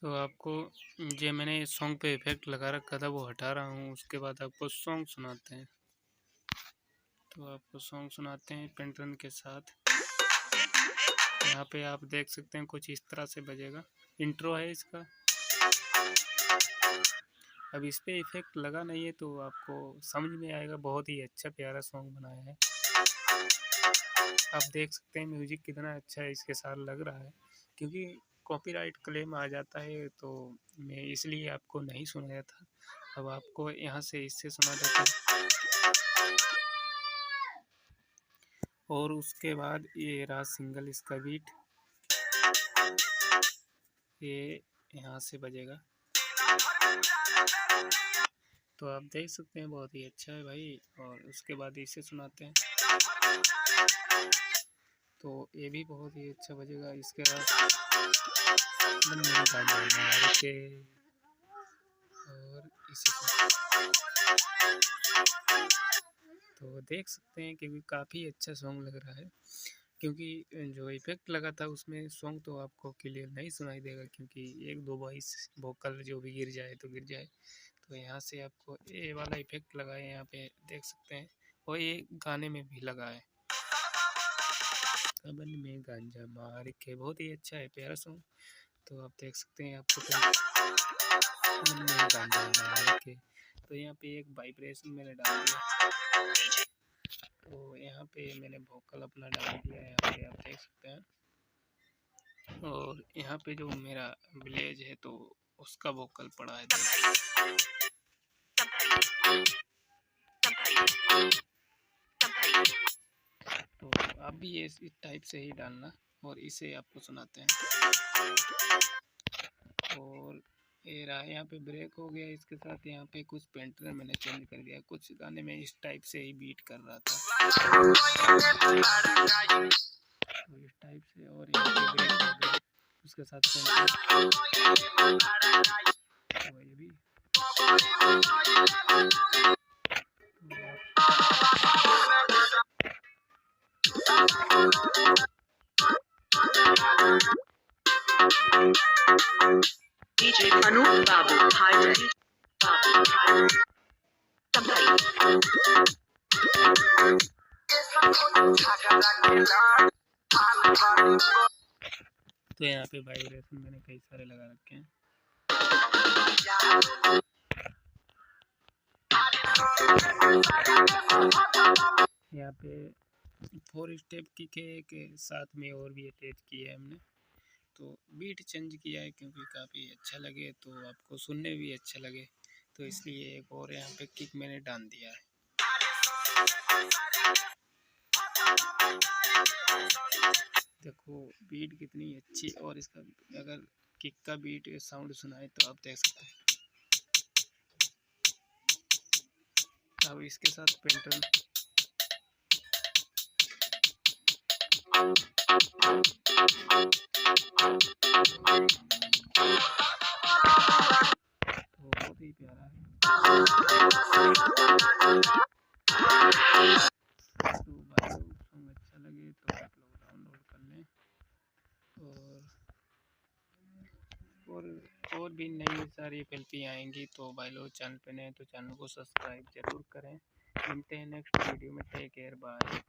तो आपको जो मैंने सॉन्ग पे इफेक्ट लगा रखा था वो हटा रहा हूँ। उसके बाद आपको सॉन्ग सुनाते हैं। तो आपको सॉन्ग सुनाते हैं पेंटन के साथ। यहाँ पे आप देख सकते हैं कुछ इस तरह से बजेगा। इंट्रो है इसका। अब इस पे इफेक्ट लगा नहीं है तो आपको समझ में आएगा। बहुत ही अच्छा प्यारा सॉन्ग बनाया है। आप देख सकते हैं म्यूजिक कितना अच्छा है इसके साथ लग रहा है। क्योंकि कॉपीराइट क्लेम आ जाता है तो मैं इसलिए आपको नहीं सुनाया था। अब आपको यहाँ से इससे सुना देता हूँ। और उसके बाद ये रहा सिंगल इसका बीट। ये यहाँ से बजेगा। तो आप देख सकते हैं बहुत ही अच्छा है भाई। और उसके बाद इसे सुनाते हैं। तो ये भी बहुत ही अच्छा बजेगा। इसके बाद और इसे तो देख सकते हैं क्योंकि काफ़ी अच्छा सॉन्ग लग रहा है। क्योंकि जो इफेक्ट लगा था उसमें सॉन्ग तो आपको क्लियर नहीं सुनाई देगा। क्योंकि एक दो वॉइस वोकल जो भी गिर जाए तो गिर जाए। तो यहाँ से आपको ये वाला इफेक्ट लगा है। यहाँ पे देख सकते हैं। और ये गाने में भी लगा है। कबन में गांजा मार के। बहुत ही अच्छा है प्यारा सॉन्ग। तो आप देख सकते हैं आपको कबन में गांजा मार के। तो यहाँ पे एक वाइब्रेशन मैंने डाल दिया। तो यहाँ पे मैंने वोकल अपना डाल दिया। यहाँ पे आप देख सकते हैं। और यहाँ पे जो मेरा विलेज है तो उसका वोकल पड़ा है। तो आप भी ये इस टाइप से ही डालना। और इसे आपको सुनाते हैं। और ये रहा यहाँ पे ब्रेक हो गया। इसके साथ यहाँ पे कुछ पेंटर मैंने चेंज कर दिया। कुछ गाने में इस टाइप से ही बीट कर रहा था तो इस टाइप से। और यहाँ पे ब्रेक हो गया। उसके साथ तो ये भी DJ Anu Babu Hi तो यहाँ पे वाइब्रेशन मैंने कई सारे लगा रखे हैं। यहाँ पे 4 स्टेप की के साथ में और भी अटैच किया है हमने। तो बीट चेंज किया है क्योंकि काफ़ी अच्छा लगे तो आपको सुनने भी अच्छा लगे। तो इसलिए एक और यहाँ पे किक मैंने डाल दिया है। देखो बीट कितनी अच्छी। और इसका अगर किक का बीट साउंड सुनाए तो आप देख सकते हैं। अब इसके साथ पेंटर तो बहुत ही प्यारा है। तो भाई सॉन्ग अच्छा लगे तो आप लोग डाउनलोड कर लें। और भी नई सारी फिल्में आएंगी तो भाई लोग चैनल पे नए तो चैनल को सब्सक्राइब जरूर करें। मिलते हैं नेक्स्ट वीडियो में। Take care bye.